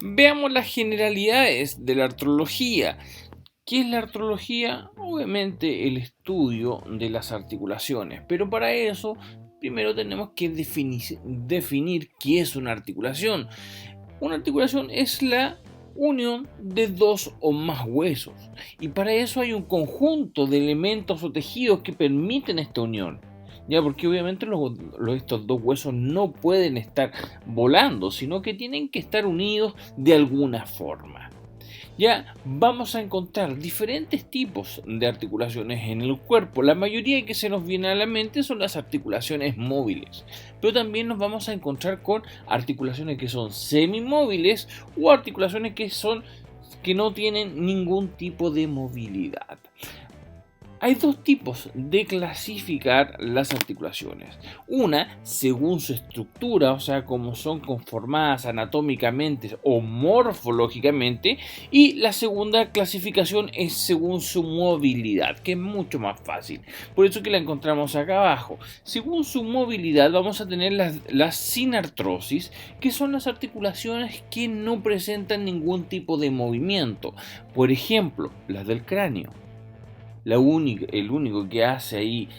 Veamos las generalidades de la artrología. ¿Qué es la artrología? Obviamente el estudio de las articulaciones, pero para eso primero tenemos que definir qué es una articulación. Una articulación es la unión de dos o más huesos, y para eso hay un conjunto de elementos o tejidos que permiten esta unión. Ya, porque obviamente estos dos huesos no pueden estar volando, sino que tienen que estar unidos de alguna forma. Ya vamos a encontrar diferentes tipos de articulaciones en el cuerpo. La mayoría que se nos viene a la mente son las articulaciones móviles, pero también nos vamos a encontrar con articulaciones que son semimóviles o articulaciones que no tienen ningún tipo de movilidad. Hay dos tipos de clasificar las articulaciones. Una, según su estructura, o sea, cómo son conformadas anatómicamente o morfológicamente. Y la segunda clasificación es según su movilidad, que es mucho más fácil. Por eso que la encontramos acá abajo. Según su movilidad vamos a tener las sin artrosis, que son las articulaciones que no presentan ningún tipo de movimiento. Por ejemplo, las del cráneo. El único que hace ahí,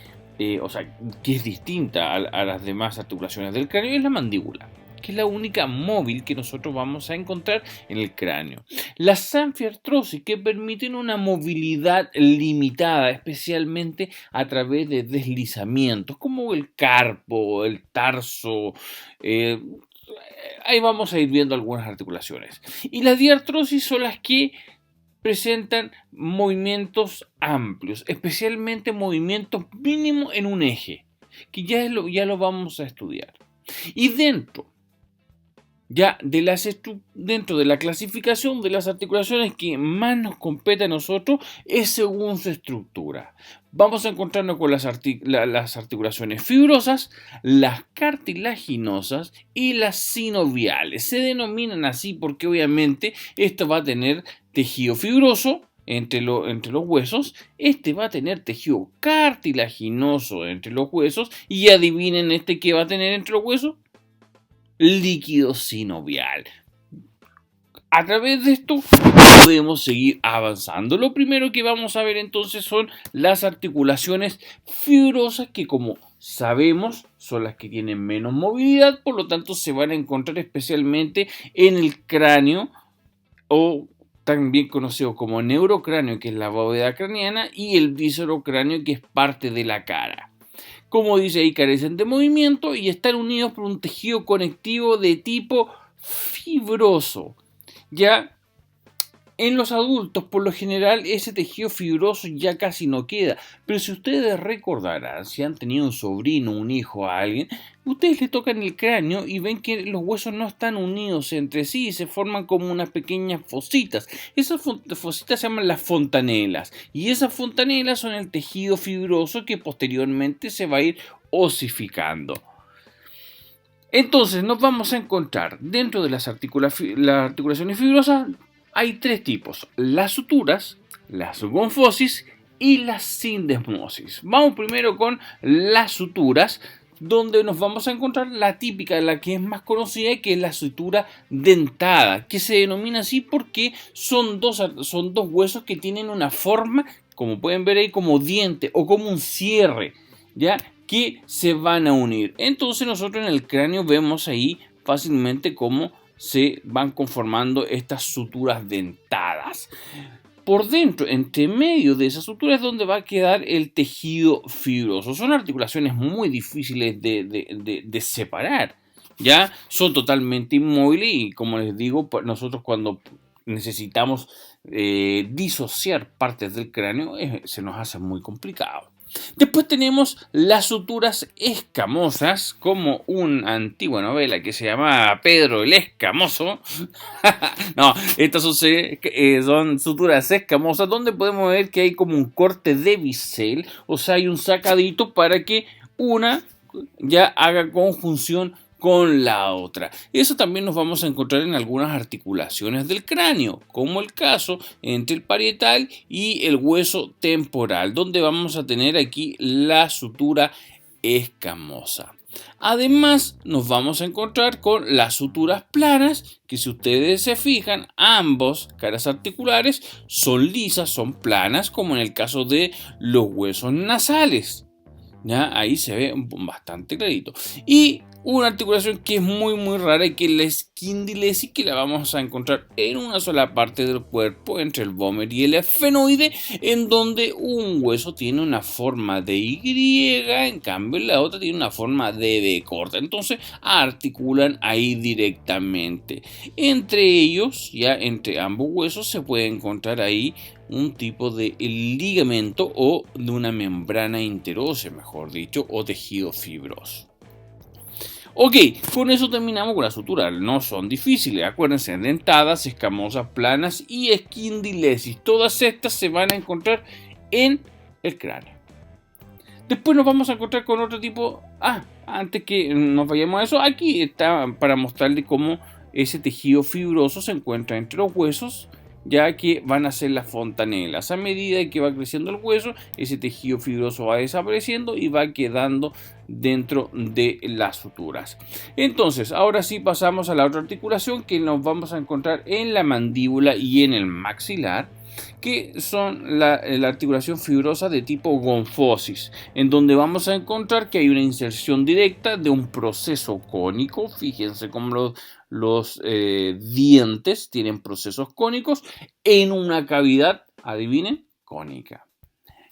o sea, que es distinta a las demás articulaciones del cráneo, es la mandíbula, que es la única móvil que nosotros vamos a encontrar en el cráneo. Las anfiartrosis, que permiten una movilidad limitada, especialmente a través de deslizamientos, como el carpo, el tarso. Ahí vamos a ir viendo algunas articulaciones. Y las diartrosis son las que presentan movimientos amplios, especialmente movimientos mínimos en un eje, que ya lo vamos a estudiar. Y dentro de la clasificación de las articulaciones que más nos compete a nosotros es según su estructura. Vamos a encontrarnos con las articulaciones fibrosas, las cartilaginosas y las sinoviales. Se denominan así porque obviamente esto va a tener tejido fibroso entre los huesos, este va a tener tejido cartilaginoso entre los huesos, y adivinen qué va a tener entre los huesos: líquido sinovial. A través de esto podemos seguir avanzando. Lo primero que vamos a ver entonces son las articulaciones fibrosas, que como sabemos son las que tienen menos movilidad, por lo tanto se van a encontrar especialmente en el cráneo, o también conocido como neurocráneo, que es la bóveda craneana, y el viscerocráneo, que es parte de la cara. Como dice ahí, carecen de movimiento y están unidos por un tejido conectivo de tipo fibroso. Ya en los adultos, por lo general, ese tejido fibroso ya casi no queda. Pero si ustedes recordarán, si han tenido un sobrino, un hijo, a alguien, ustedes le tocan el cráneo y ven que los huesos no están unidos entre sí y se forman como unas pequeñas fositas. Esas fositas se llaman las fontanelas. Y esas fontanelas son el tejido fibroso que posteriormente se va a ir osificando. Entonces nos vamos a encontrar dentro de las articulaciones fibrosas. Hay tres tipos: las suturas, las gonfosis y las sindesmosis. Vamos primero con las suturas, donde nos vamos a encontrar la típica, la que es más conocida, que es la sutura dentada, que se denomina así porque son dos huesos que tienen una forma, como pueden ver ahí, como diente o como un cierre, ¿ya?, que se van a unir. Entonces nosotros en el cráneo vemos ahí fácilmente cómo se van conformando estas suturas dentadas. Por dentro, entre medio de esas suturas, es donde va a quedar el tejido fibroso. Son articulaciones muy difíciles de separar. Ya son totalmente inmóviles y, como les digo, nosotros cuando necesitamos disociar partes del cráneo se nos hace muy complicado. Después tenemos las suturas escamosas, como una antigua novela que se llamaba Pedro el Escamoso. No, estas son suturas escamosas, donde podemos ver que hay como un corte de bisel, o sea, hay un sacadito para que una ya haga conjunción con la otra. Eso también nos vamos a encontrar en algunas articulaciones del cráneo, como el caso entre el parietal y el hueso temporal, donde vamos a tener aquí la sutura escamosa. Además, nos vamos a encontrar con las suturas planas, que si ustedes se fijan, ambos caras articulares son lisas, son planas, como en el caso de los huesos nasales. ¿Ya? Ahí se ve bastante clarito. Y una articulación que es muy rara y que es la esquindilesis, que la vamos a encontrar en una sola parte del cuerpo, entre el vómer y el esfenoide, en donde un hueso tiene una forma de Y, en cambio la otra tiene una forma de B corta. Entonces articulan ahí directamente. Entre ellos, ya entre ambos huesos, se puede encontrar ahí un tipo de ligamento o de una membrana interósea, mejor dicho, o tejido fibroso. Ok, con eso terminamos con las suturas. No son difíciles, acuérdense, dentadas, escamosas, planas y esquindilesis. Todas estas se van a encontrar en el cráneo. Después nos vamos a encontrar con otro tipo. Antes que nos vayamos a eso, aquí está para mostrarle cómo ese tejido fibroso se encuentra entre los huesos, ya que van a ser las fontanelas. A medida que va creciendo el hueso, ese tejido fibroso va desapareciendo y va quedando dentro de las suturas. Entonces, ahora sí pasamos a la otra articulación que nos vamos a encontrar en la mandíbula y en el maxilar, que son la articulación fibrosa de tipo gonfosis, en donde vamos a encontrar que hay una inserción directa de un proceso cónico. Fíjense cómo los dientes tienen procesos cónicos en una cavidad, adivinen, cónica.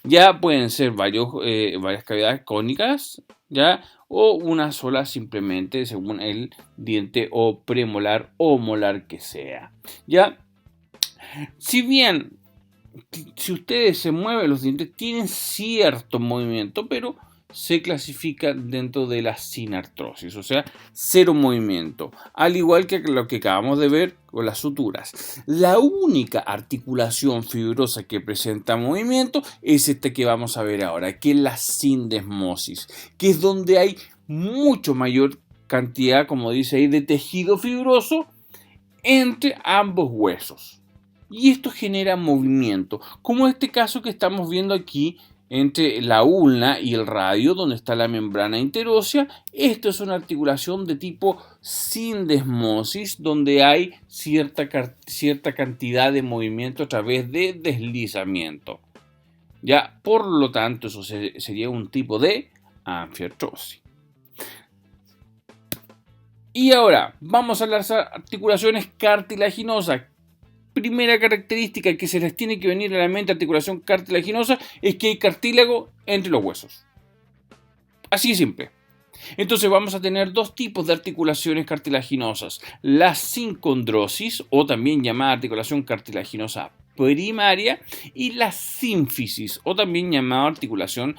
Ya pueden ser varias cavidades cónicas, ya, o una sola simplemente según el diente o premolar o molar que sea. Ya, si bien si ustedes se mueven los dientes tienen cierto movimiento, pero se clasifica dentro de la sinartrosis, o sea, cero movimiento, al igual que lo que acabamos de ver con las suturas. La única articulación fibrosa que presenta movimiento es esta que vamos a ver ahora, que es la sindesmosis, que es donde hay mucho mayor cantidad, como dice ahí, de tejido fibroso entre ambos huesos. Y esto genera movimiento, como este caso que estamos viendo aquí entre la ulna y el radio, donde está la membrana interósea. Esto es una articulación de tipo sindesmosis, donde hay cierta cantidad de movimiento a través de deslizamiento. Ya, por lo tanto, eso sería un tipo de anfiartrosis. Y ahora, vamos a las articulaciones cartilaginosas. Primera característica que se les tiene que venir a la mente articulación cartilaginosa es que hay cartílago entre los huesos. Así de simple. Entonces vamos a tener dos tipos de articulaciones cartilaginosas. La sincondrosis, o también llamada articulación cartilaginosa primaria, y la sínfisis, o también llamada articulación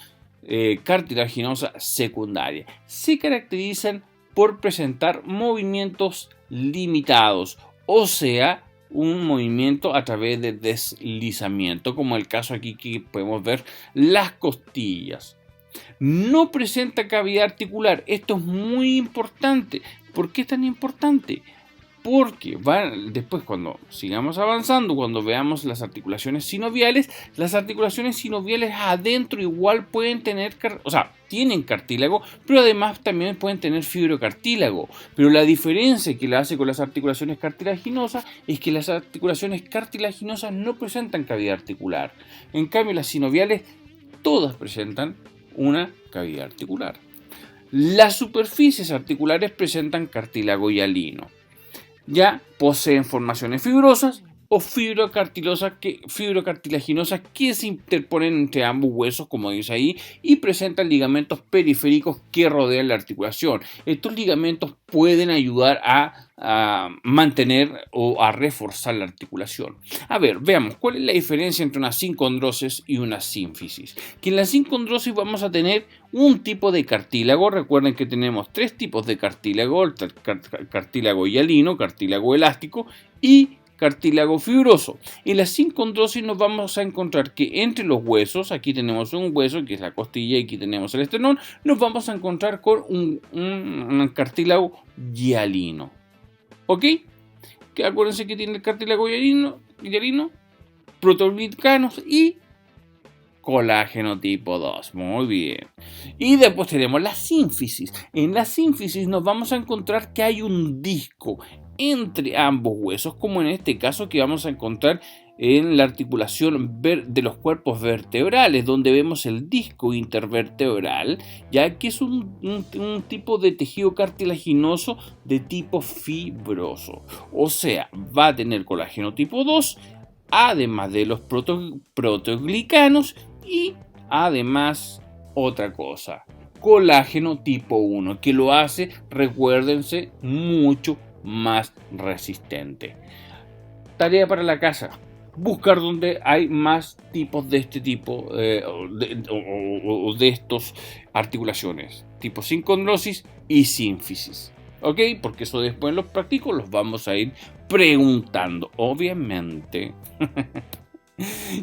cartilaginosa secundaria. Se caracterizan por presentar movimientos limitados, o sea, un movimiento a través de deslizamiento, como el caso aquí que podemos ver las costillas. No presenta cavidad articular. Esto es muy importante. ¿Por qué es tan importante? Porque después, cuando sigamos avanzando, cuando veamos las articulaciones sinoviales adentro igual pueden tener, tienen cartílago, pero además también pueden tener fibrocartílago. Pero la diferencia que la hace con las articulaciones cartilaginosas es que las articulaciones cartilaginosas no presentan cavidad articular. En cambio, las sinoviales todas presentan una cavidad articular. Las superficies articulares presentan cartílago hialino. Ya poseen formaciones fibrosas o fibrocartilaginosas que se interponen entre ambos huesos, como dice ahí, y presentan ligamentos periféricos que rodean la articulación. Estos ligamentos pueden ayudar a mantener o a reforzar la articulación. A ver, veamos cuál es la diferencia entre una sincondrosis y una sínfisis. Que en la sincondrosis vamos a tener un tipo de cartílago. Recuerden que tenemos tres tipos de cartílago: el cartílago hialino, cartílago elástico y cartílago fibroso. En la sincondrosis nos vamos a encontrar que entre los huesos, aquí tenemos un hueso que es la costilla y aquí tenemos el esternón, nos vamos a encontrar con un cartílago hialino. ¿Ok? Que acuérdense que tiene el cartílago hialino, proteoglicanos y Colágeno tipo 2, muy bien. Y después tenemos la sínfisis. En la sínfisis nos vamos a encontrar que hay un disco entre ambos huesos, como en este caso que vamos a encontrar en la articulación de los cuerpos vertebrales, donde vemos el disco intervertebral, ya que es un tipo de tejido cartilaginoso de tipo fibroso. O sea, va a tener colágeno tipo 2, además de los proteoglicanos y además otra cosa, colágeno tipo 1, que lo hace, recuérdense, mucho más resistente. Tarea para la casa: buscar donde hay más tipos de este tipo o de estos articulaciones, tipo sincondrosis y sínfisis. ¿Ok? Porque eso después en los prácticos los vamos a ir preguntando, obviamente.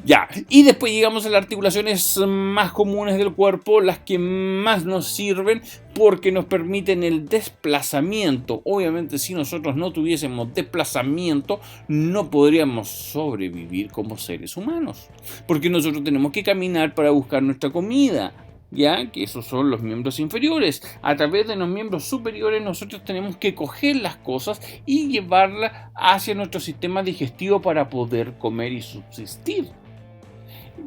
Ya, y después llegamos a las articulaciones más comunes del cuerpo, las que más nos sirven porque nos permiten el desplazamiento. Obviamente, si nosotros no tuviésemos desplazamiento, no podríamos sobrevivir como seres humanos, porque nosotros tenemos que caminar para buscar nuestra comida. Ya que esos son los miembros inferiores. A través de los miembros superiores nosotros tenemos que coger las cosas y llevarlas hacia nuestro sistema digestivo para poder comer y subsistir.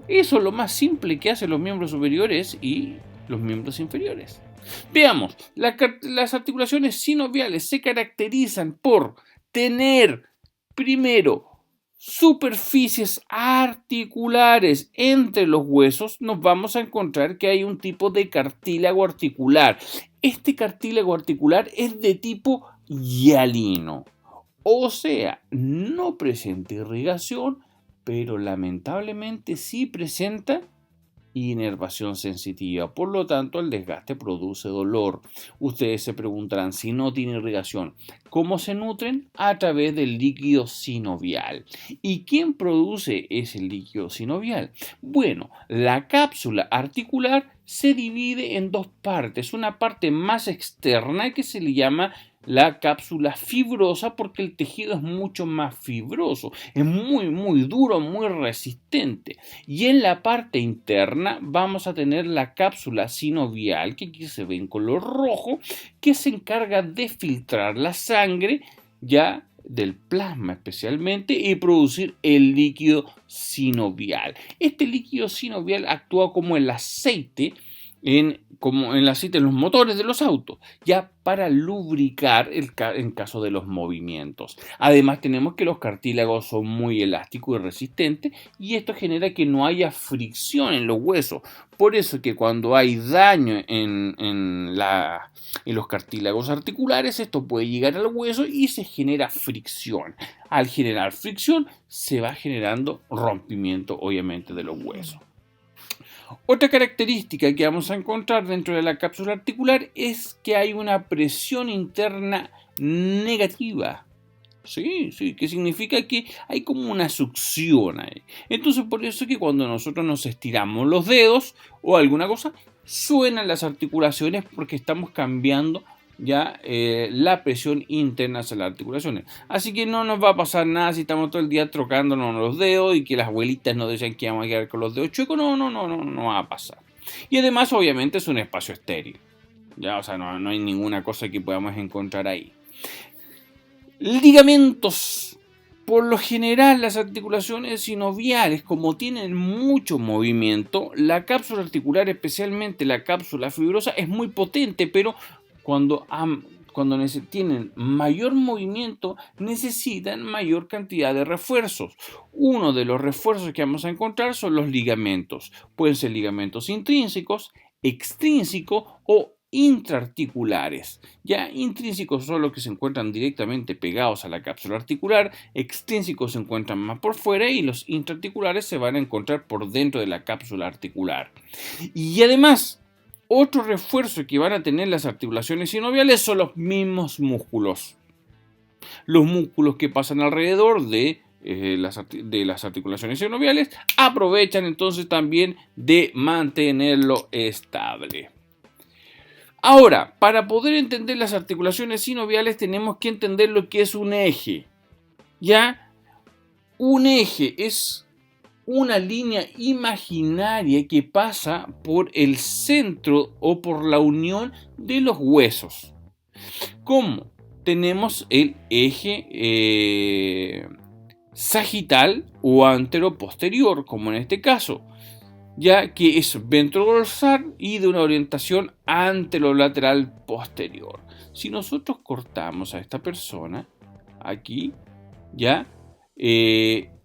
Eso es lo más simple que hacen los miembros superiores y los miembros inferiores. Veamos, las articulaciones sinoviales se caracterizan por tener, primero, superficies articulares entre los huesos. Nos vamos a encontrar que hay un tipo de cartílago articular. Este cartílago articular es de tipo hialino, o sea, no presenta irrigación, pero lamentablemente sí presenta inervación sensitiva. Por lo tanto, el desgaste produce dolor. Ustedes se preguntarán, si no tiene irrigación, ¿cómo se nutren? A través del líquido sinovial. ¿Y quién produce ese líquido sinovial? Bueno, la cápsula articular se divide en dos partes. Una parte más externa que se le llama la cápsula fibrosa, porque el tejido es mucho más fibroso, es muy duro, muy resistente. Y en la parte interna vamos a tener la cápsula sinovial, que aquí se ve en color rojo, que se encarga de filtrar la sangre, ya del plasma especialmente, y producir el líquido sinovial. Este líquido sinovial actúa como el aceite en los motores de los autos, ya para lubricar en caso de los movimientos. Además, tenemos que los cartílagos son muy elásticos y resistentes, y esto genera que no haya fricción en los huesos. Por eso que cuando hay daño en los cartílagos articulares, esto puede llegar al hueso y se genera fricción. Al generar fricción, se va generando rompimiento, obviamente, de los huesos. Otra característica que vamos a encontrar dentro de la cápsula articular es que hay una presión interna negativa. Sí, que significa que hay como una succión ahí. Entonces, por eso es que cuando nosotros nos estiramos los dedos o alguna cosa, suenan las articulaciones, porque estamos cambiando ya la presión interna hacia las articulaciones. Así que no nos va a pasar nada si estamos todo el día trocándonos los dedos y que las abuelitas nos decían que vamos a quedar con los dedos chuecos. No va a pasar. Y además, obviamente, es un espacio estéril. Ya, o sea, no hay ninguna cosa que podamos encontrar ahí. Ligamentos. Por lo general, las articulaciones sinoviales, como tienen mucho movimiento, la cápsula articular, especialmente la cápsula fibrosa, es muy potente, pero cuando tienen mayor movimiento, necesitan mayor cantidad de refuerzos. Uno de los refuerzos que vamos a encontrar son los ligamentos. Pueden ser ligamentos intrínsecos, extrínsecos o intraarticulares. Ya intrínsecos son los que se encuentran directamente pegados a la cápsula articular, extrínsecos se encuentran más por fuera y los intraarticulares se van a encontrar por dentro de la cápsula articular. Y además, otro refuerzo que van a tener las articulaciones sinoviales son los mismos músculos. Los músculos que pasan alrededor de las articulaciones sinoviales aprovechan entonces también de mantenerlo estable. Ahora, para poder entender las articulaciones sinoviales tenemos que entender lo que es un eje. ¿Ya? Un eje es una línea imaginaria que pasa por el centro o por la unión de los huesos. ¿Cómo? Tenemos el eje sagital o anteroposterior, como en este caso, ya que es ventrodorsal y de una orientación anterolateral posterior. Si nosotros cortamos a esta persona aquí, ya,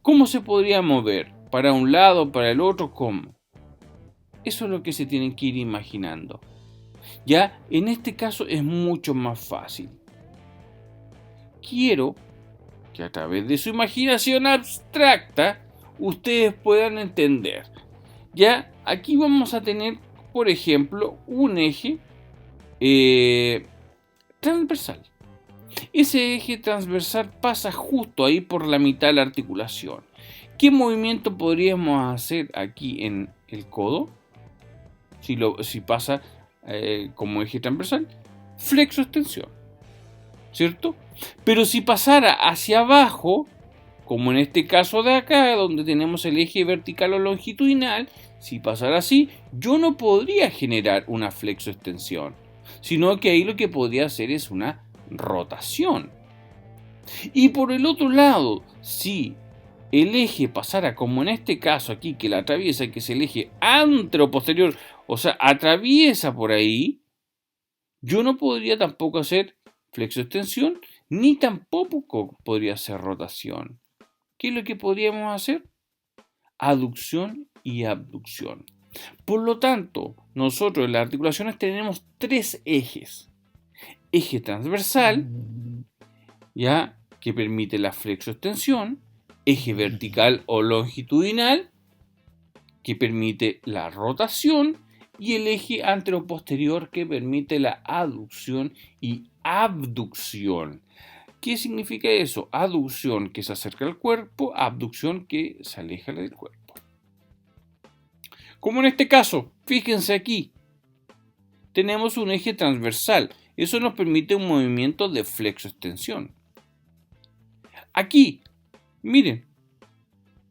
¿cómo se podría mover? ¿Para un lado, para el otro? ¿Cómo? Eso es lo que se tienen que ir imaginando. Ya, en este caso es mucho más fácil. Quiero que a través de su imaginación abstracta ustedes puedan entender. Ya, aquí vamos a tener, por ejemplo, un eje transversal. Ese eje transversal pasa justo ahí por la mitad de la articulación. ¿Qué movimiento podríamos hacer aquí en el codo? Si pasa como eje transversal, flexo-extensión, ¿cierto? Pero si pasara hacia abajo, como en este caso de acá, donde tenemos el eje vertical o longitudinal, si pasara así, yo no podría generar una flexo-extensión, sino que ahí lo que podría hacer es una rotación. Y por el otro lado, si el eje pasara como en este caso aquí, que la atraviesa, que es el eje anteroposterior, o sea, atraviesa por ahí, yo no podría tampoco hacer flexo-extensión, ni tampoco podría hacer rotación. ¿Qué es lo que podríamos hacer? Aducción y abducción. Por lo tanto, nosotros en las articulaciones tenemos tres ejes. Eje transversal, ya, que permite la flexo-extensión. Eje vertical o longitudinal, que permite la rotación. Y el eje anteroposterior, que permite la aducción y abducción. ¿Qué significa eso? Aducción, que se acerca al cuerpo, abducción, que se aleja del cuerpo. Como en este caso, fíjense aquí, tenemos un eje transversal. Eso nos permite un movimiento de flexo-extensión. Aquí, miren,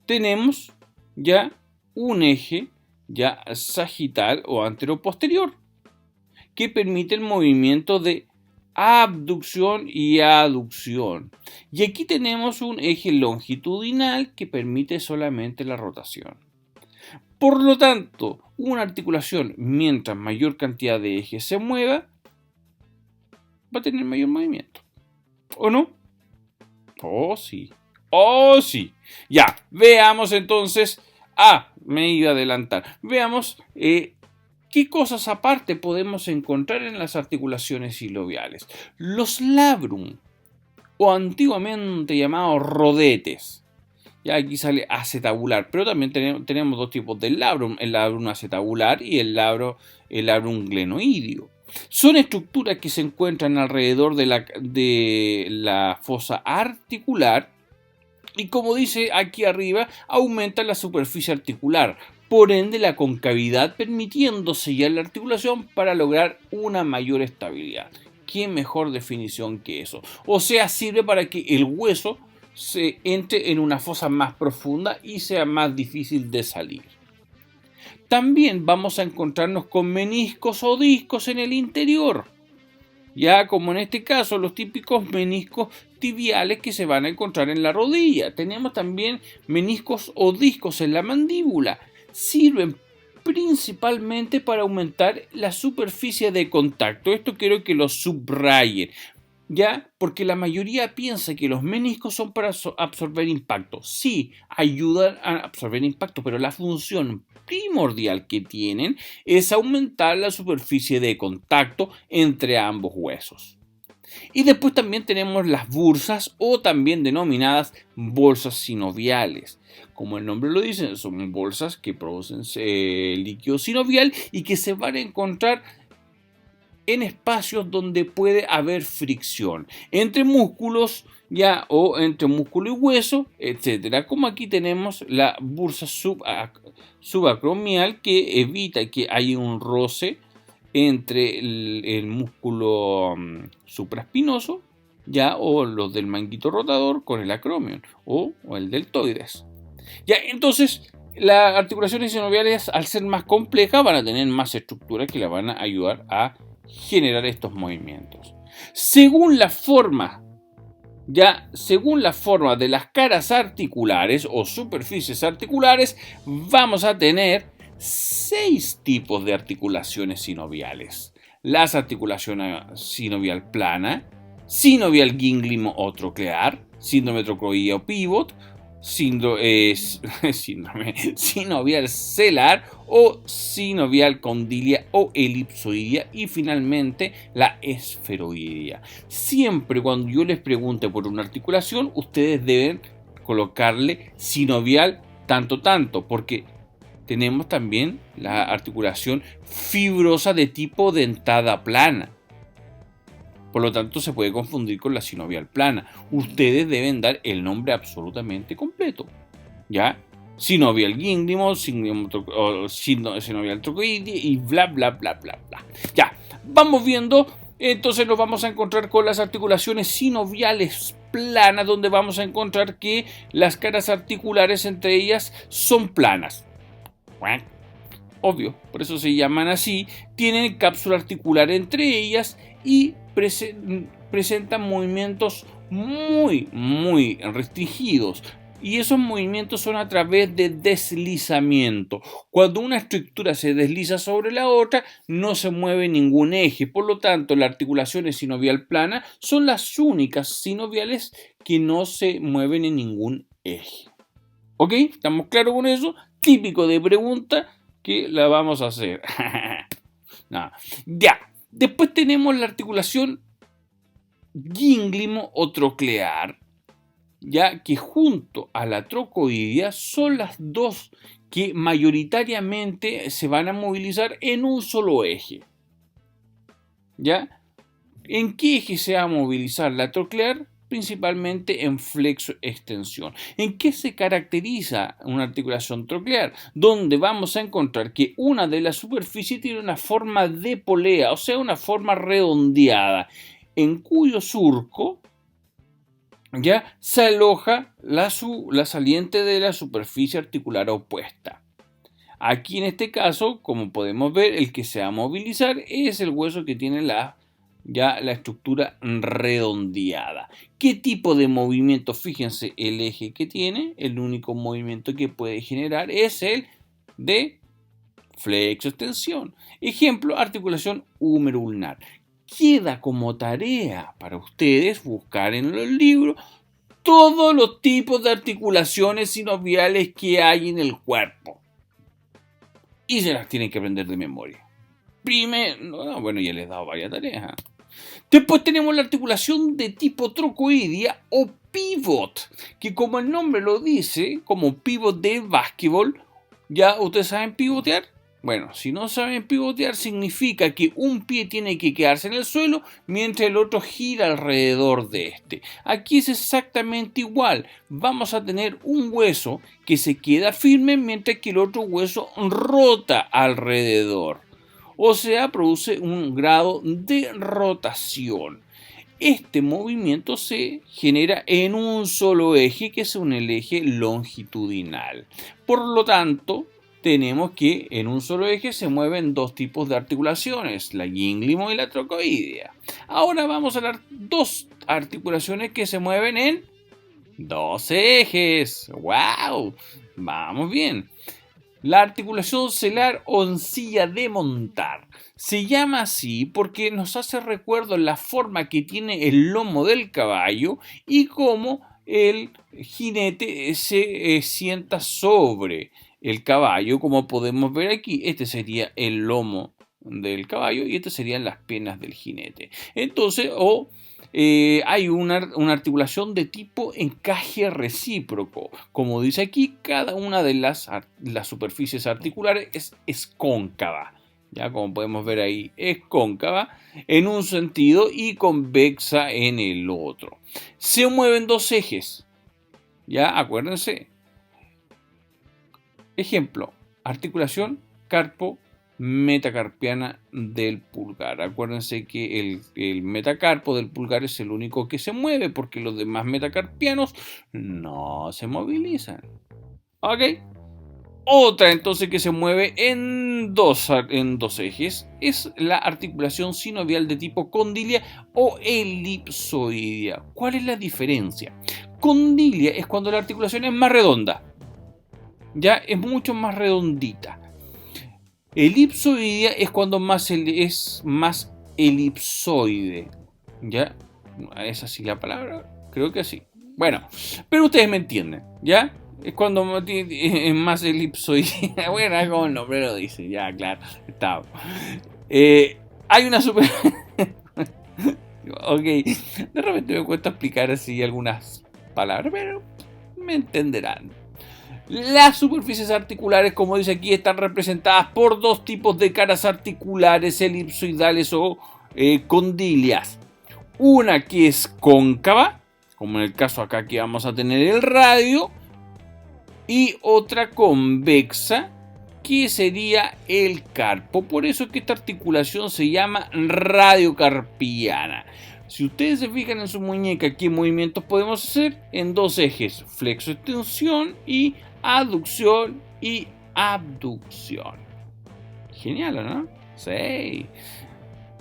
tenemos ya un eje ya sagital o anteroposterior, que permite el movimiento de abducción y aducción. Y aquí tenemos un eje longitudinal que permite solamente la rotación. Por lo tanto, una articulación, mientras mayor cantidad de ejes se mueva, va a tener mayor movimiento. ¿O no? Oh, sí. Oh, sí. Ya, veamos entonces. Me iba a adelantar. Veamos qué cosas aparte podemos encontrar en las articulaciones sinoviales. Los labrum, o antiguamente llamados rodetes. Ya aquí sale acetabular, pero también tenemos dos tipos de labrum, el labrum acetabular y el labrum glenoideo. Son estructuras que se encuentran alrededor de la fosa articular y, como dice aquí arriba, aumentan la superficie articular, por ende la concavidad, permitiendo sellar la articulación para lograr una mayor estabilidad. ¿Qué mejor definición que eso? O sea, sirve para que el hueso se entre en una fosa más profunda y sea más difícil de salir. También vamos a encontrarnos con meniscos o discos en el interior, ya como en este caso los típicos meniscos tibiales que se van a encontrar en la rodilla. Tenemos también meniscos o discos en la mandíbula. Sirven principalmente para aumentar la superficie de contacto. Esto quiero que lo subrayen, ¿ya? Porque la mayoría piensa que los meniscos son para absorber impacto. Sí, ayudan a absorber impacto, pero la función primordial que tienen es aumentar la superficie de contacto entre ambos huesos. Y después también tenemos las bursas, o también denominadas bolsas sinoviales. Como el nombre lo dice, son bolsas que producen líquido sinovial y que se van a encontrar en espacios donde puede haber fricción entre músculos, ya, o entre músculo y hueso, etcétera. Como aquí tenemos la bursa subacromial, que evita que haya un roce entre el músculo supraespinoso, ya, o los del manguito rotador con el acromion, o el deltoides. Ya, entonces Las articulaciones sinoviales, al ser más complejas, van a tener más estructuras que las van a ayudar a generar estos movimientos. Según la forma de las caras articulares o superficies articulares, vamos a tener 6 tipos de articulaciones sinoviales. Las articulaciones sinovial plana, sinovial gínglimo o troclear, síndrome trocoidea o pivot, sinovial celar o sinovial condilia o elipsoidea y finalmente la esferoidea. Siempre cuando yo les pregunte por una articulación, ustedes deben colocarle sinovial tanto, porque tenemos también la articulación fibrosa de tipo dentada plana. Por lo tanto, se puede confundir con la sinovial plana. Ustedes deben dar el nombre absolutamente completo. ¿Ya? Sinovial gínglimo, sinovial trocoidea y bla, bla, bla, bla, bla. Ya, vamos viendo. Entonces nos vamos a encontrar con las articulaciones sinoviales planas, donde vamos a encontrar que las caras articulares entre ellas son planas. Obvio, por eso se llaman así. Tienen cápsula articular entre ellas y presentan movimientos muy restringidos. Y esos movimientos son a través de deslizamiento. Cuando una estructura se desliza sobre la otra, no se mueve ningún eje. Por lo tanto, las articulaciones sinovial plana son las únicas sinoviales que no se mueven en ningún eje. ¿Ok? ¿Estamos claros con eso? Típico de pregunta que la vamos a hacer. Nada. Ya. Después tenemos la articulación gínglimo o troclear, ya que junto a la trocoidea son las dos que mayoritariamente se van a movilizar en un solo eje. ¿Ya? ¿En qué eje se va a movilizar la troclear? Principalmente en flexo-extensión. ¿En qué se caracteriza una articulación troclear? Donde vamos a encontrar que una de las superficies tiene una forma de polea, o sea, una forma redondeada, en cuyo surco ya se aloja la saliente de la superficie articular opuesta. Aquí en este caso, como podemos ver, el que se va a movilizar es el hueso que tiene la estructura redondeada. ¿Qué tipo de movimiento? Fíjense, el eje que tiene, el único movimiento que puede generar es el de flexo-extensión. Ejemplo, articulación húmero-ulnar. Queda como tarea para ustedes buscar en los libros todos los tipos de articulaciones sinoviales que hay en el cuerpo. Y se las tienen que aprender de memoria. Primero, bueno, ya les he dado varias tareas. Después tenemos la articulación de tipo trocoidea o pivot, que como el nombre lo dice, como pivot de básquetbol, ¿ya ustedes saben pivotear? Bueno, si no saben pivotear, significa que un pie tiene que quedarse en el suelo mientras el otro gira alrededor de este. Aquí es exactamente igual. Vamos a tener un hueso que se queda firme mientras que el otro hueso rota alrededor. O sea, produce un grado de rotación. Este movimiento se genera en un solo eje, que es el eje longitudinal. Por lo tanto, tenemos que en un solo eje se mueven dos tipos de articulaciones, la gínglimo y la trocoidea. Ahora vamos a hablar dos articulaciones que se mueven en dos ejes. ¡Wow! Vamos bien. La articulación celar o encilla de montar se llama así porque nos hace recuerdo en la forma que tiene el lomo del caballo y cómo el jinete se sienta sobre el caballo, como podemos ver aquí. Este sería el lomo del caballo y estas serían las piernas del jinete. Entonces, hay una articulación de tipo encaje recíproco. Como dice aquí, cada una de las superficies articulares es cóncava. Ya, como podemos ver ahí, es cóncava en un sentido y convexa en el otro. Se mueven dos ejes. Ya, acuérdense. Ejemplo, articulación carpo metacarpiana del pulgar. Acuérdense que el metacarpo del pulgar es el único que se mueve porque los demás metacarpianos no se movilizan. ¿Ok? Otra entonces que se mueve en dos ejes es la articulación sinovial de tipo condilia o elipsoidea. ¿Cuál es la diferencia? Condilia es cuando la articulación es más redonda, ya es mucho más redondita. Elipsoidea es cuando es más elipsoide, ¿ya? ¿Es así la palabra? Creo que sí. Bueno, pero ustedes me entienden, ¿ya? Es cuando es más elipsoidea. Bueno, como el nombre lo dice, ya, claro. Está. Hay una super... Ok, de repente me cuesta explicar así algunas palabras, pero me entenderán. Las superficies articulares, como dice aquí, están representadas por dos tipos de caras articulares elipsoidales o condilias. Una que es cóncava, como en el caso acá que vamos a tener el radio, y otra convexa, que sería el carpo. Por eso es que esta articulación se llama radiocarpiana. Si ustedes se fijan en su muñeca, ¿qué movimientos podemos hacer? En dos ejes, flexo-extensión y aducción y abducción. Genial, ¿no? Sí.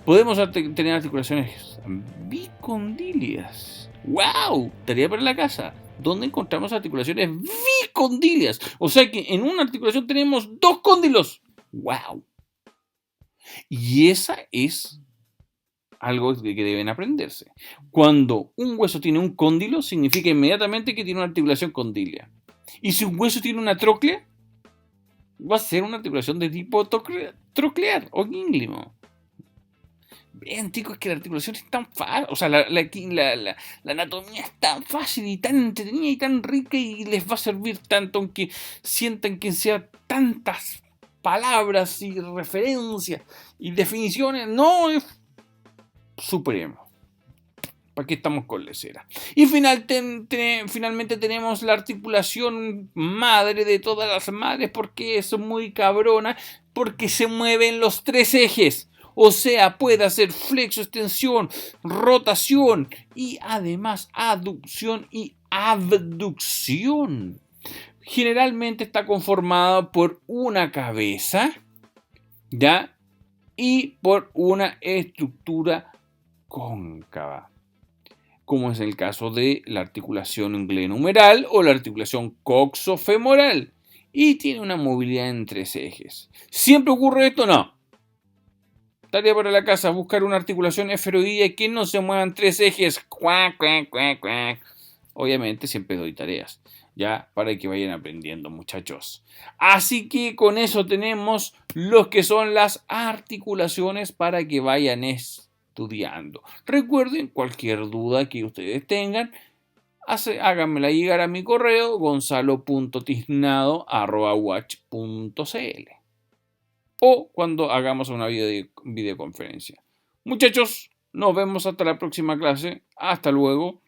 Podemos tener articulaciones bicondilias. ¡Wow! Tarea para la casa. ¿Dónde encontramos articulaciones bicondilias? O sea que en una articulación tenemos dos cóndilos. ¡Wow! Y esa es algo que deben aprenderse. Cuando un hueso tiene un cóndilo, significa inmediatamente que tiene una articulación condilia. Y si un hueso tiene una tróclea, va a ser una articulación de tipo troclear o gínglimo. Bien, chicos, es que la articulación es tan fácil, o sea, la anatomía es tan fácil y tan entretenida y tan rica y les va a servir tanto aunque sientan que sean tantas palabras y referencias y definiciones. No, es supremo. ¿Para qué estamos con lesera? Y finalmente tenemos la articulación madre de todas las madres, porque es muy cabrona, porque se mueven los tres ejes. O sea, puede hacer flexo, extensión, rotación y además aducción y abducción. Generalmente está conformada por una cabeza, ¿ya? Y por una estructura cóncava, como es el caso de la articulación glenohumeral o la articulación coxofemoral, y tiene una movilidad en tres ejes. ¿Siempre ocurre esto? No. Tarea para la casa, buscar una articulación esferoidea que no se muevan tres ejes. Cuac, cuac, cuac, cuac. Obviamente siempre doy tareas, ya, para que vayan aprendiendo, muchachos. Así que con eso tenemos lo que son las articulaciones para que vayan estudiando. Recuerden, cualquier duda que ustedes tengan, háganmela llegar a mi correo gonzalo.tiznado@watch.cl o cuando hagamos una videoconferencia. Muchachos, nos vemos hasta la próxima clase. Hasta luego.